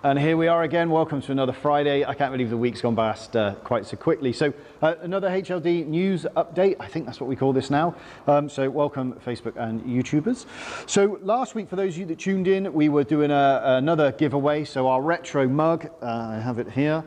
And here we are again. Welcome to another Friday. I can't believe the week's gone past quite so quickly. So another HLD news update. I think that's what we call this now. So welcome Facebook and YouTubers. So last week, for those of you that tuned in, we were doing another giveaway. So our retro mug, I have it here.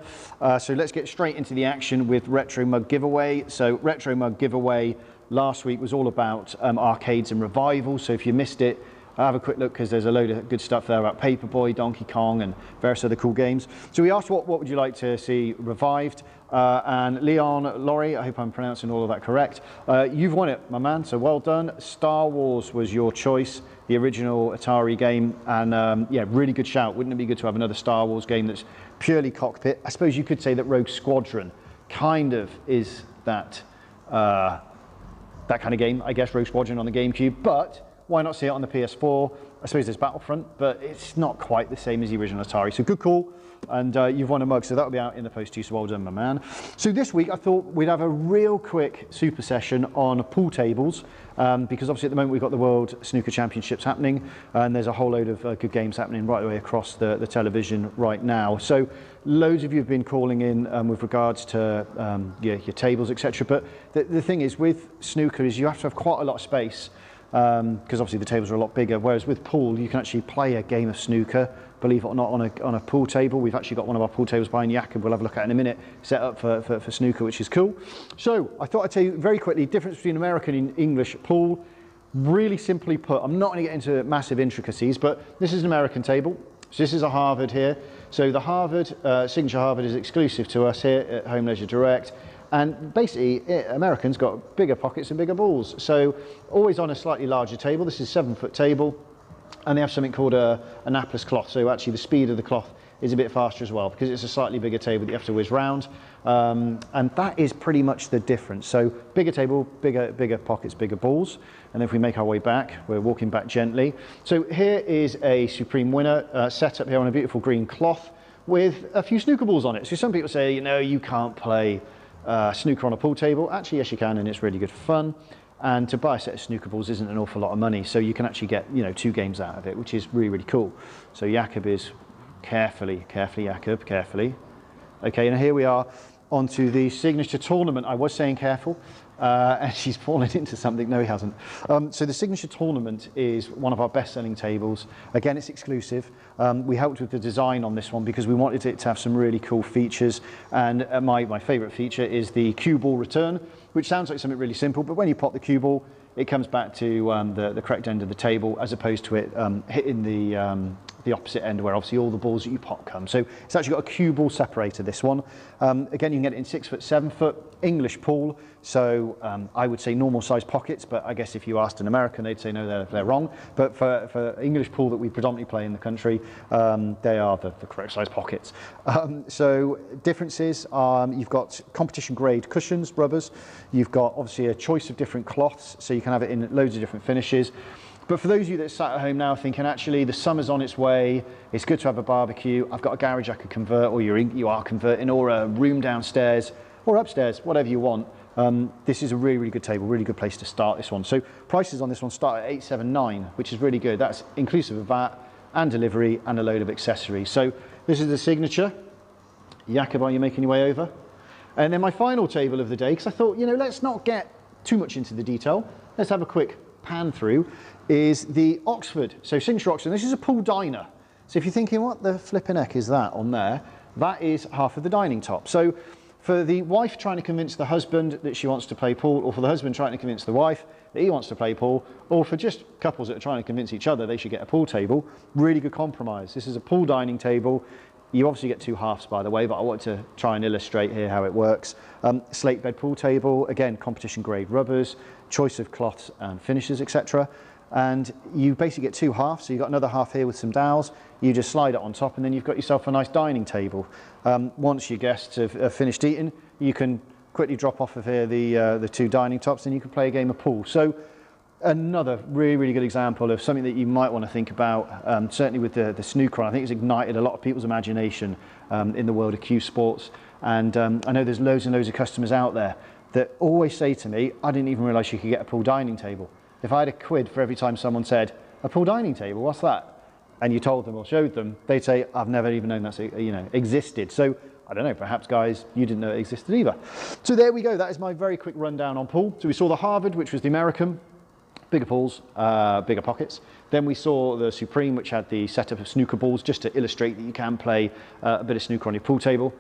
So let's get straight into the action with retro mug giveaway. So retro mug giveaway last week was all about arcades and revivals. So if you missed it, have a quick look because there's a load of good stuff there about Paperboy, Donkey Kong and various other cool games. So we asked what would you like to see revived, and Leon Laurie, I hope I'm pronouncing all of that correct, you've won it, my man, so well done. Star Wars was your choice, the original Atari game, and yeah, really good shout. Wouldn't it be good to have another Star Wars game that's purely cockpit? I suppose you could say that Rogue Squadron kind of is that kind of game, I guess, Rogue Squadron on the GameCube, but why not see it on the PS4? I suppose there's Battlefront, but it's not quite the same as the original Atari. So good call, and you've won a mug, so that'll be out in the post too, so well done, my man. So this week I thought we'd have a real quick super session on pool tables, because obviously at the moment we've got the World Snooker Championships happening, and there's a whole load of good games happening right the way across the television right now. So loads of you have been calling in with regards to your tables, etc. But the thing is with snooker is you have to have quite a lot of space, because obviously the tables are a lot bigger, whereas with pool you can actually play a game of snooker, believe it or not, on a pool table. We've actually got one of our pool tables behind Jakob, we'll have a look at in a minute, set up for snooker, which is cool. So I thought I'd tell you very quickly the difference between American and English pool. Really simply put, I'm not going to get into massive intricacies, but this is an American table. So this is a Harvard here. So the Harvard, signature Harvard is exclusive to us here at Home Leisure Direct. And basically, Americans got bigger pockets and bigger balls. So always on a slightly larger table. This is a 7-foot table. And they have something called a napless cloth. So actually the speed of the cloth is a bit faster as well, because it's a slightly bigger table that you have to whiz round. And that is pretty much the difference. So bigger table, bigger pockets, bigger balls. And if we make our way back, we're walking back gently. So here is a Supreme winner set up here on a beautiful green cloth with a few snooker balls on it. So some people say, you know, you can't play snooker on a pool table. Actually, yes you can, and it's really good fun. And to buy a set of snooker balls isn't an awful lot of money, so you can actually get, you know, 2 games out of it, which is really, really cool. So Jakob is carefully Jakob, carefully. Okay, and here we are onto the signature tournament. I was saying careful, and she's fallen into something. No, he hasn't. So the signature tournament is one of our best-selling tables. Again, it's exclusive. We helped with the design on this one because we wanted it to have some really cool features. And my favorite feature is the cue ball return, which sounds like something really simple, but when you pop the cue ball, it comes back to the correct end of the table, as opposed to it hitting the opposite end, where obviously all the balls that you pop come. So it's actually got a cue ball separator, this one. Again, you can get it in 6-foot, 7-foot, English pool. So I would say normal size pockets, but I guess if you asked an American, they'd say no, they're wrong. But for English pool that we predominantly play in the country, they are the correct size pockets. So differences, you've got competition grade cushions, rubbers. You've got obviously a choice of different cloths, so you can have it in loads of different finishes. But for those of you that sat at home now thinking, actually, the summer's on its way, it's good to have a barbecue, I've got a garage I could convert, or you are converting, or a room downstairs, or upstairs, whatever you want, this is a really, really good table, really good place to start this one. So prices on this one start at $879, which is really good. That's inclusive of VAT and delivery and a load of accessories. So this is the signature. Jakob, are you making your way over? And then my final table of the day, because I thought, you know, let's not get too much into the detail. Let's have a quick pan through, is the Oxford. So signature Oxford, this is a pool diner. So if you're thinking, what the flipping heck is that on there? That is half of the dining top. So for the wife trying to convince the husband that she wants to play pool, or for the husband trying to convince the wife that he wants to play pool, or for just couples that are trying to convince each other they should get a pool table, really good compromise. This is a pool dining table. You obviously get 2 halves, by the way, but I want to try and illustrate here how it works. Slate bed pool table, again, competition grade rubbers, choice of cloths and finishes, etc. And you basically get 2 halves, so you've got another half here with some dowels. You just slide it on top, and then you've got yourself a nice dining table. Once your guests have finished eating, you can quickly drop off of here the 2 dining tops, and you can play a game of pool. So another really, really good example of something that you might want to think about, certainly with the snooker. I think it's ignited a lot of people's imagination in the world of cue sports. And I know there's loads and loads of customers out there that always say to me, I didn't even realise you could get a pool dining table. If I had a quid for every time someone said, a pool dining table, what's that? and you told them or showed them, they'd say, I've never even known that's, you know, existed. So I don't know, perhaps guys, you didn't know it existed either. So there we go. That is my very quick rundown on pool. So we saw the Harvard, which was the American, bigger pools, bigger pockets. Then we saw the Supreme, which had the setup of snooker balls, just to illustrate that you can play a bit of snooker on your pool table.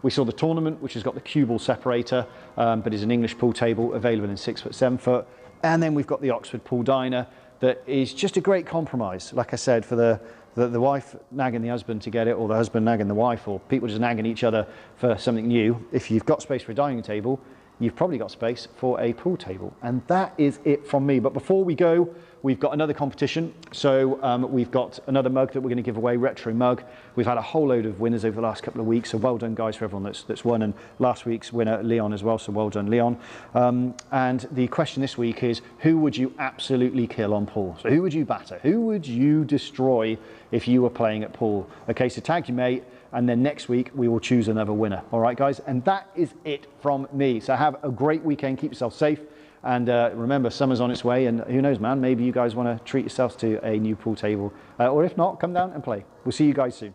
We saw the Tournament, which has got the cue ball separator, but is an English pool table available in 6 foot, 7 foot. And then we've got the Oxford Pool Diner that is just a great compromise, like I said, for the wife nagging the husband to get it, or the husband nagging the wife, or people just nagging each other for something new. If you've got space for a dining table, you've probably got space for a pool table. And that is it from me. But before we go, we've got another competition. So we've got another mug that we're going to give away, retro mug. We've had a whole load of winners over the last couple of weeks. So well done, guys, for everyone that's won. And last week's winner, Leon, as well. So well done, Leon. And the question this week is, who would you absolutely kill on pool? So who would you batter? Who would you destroy if you were playing at pool? Okay, so tag your mate. And then next week we will choose another winner. All right, guys, and that is it from me. So have a great weekend, keep yourself safe, and remember, summer's on its way, and who knows, man, maybe you guys want to treat yourselves to a new pool table, or if not, come down and play. We'll see you guys soon.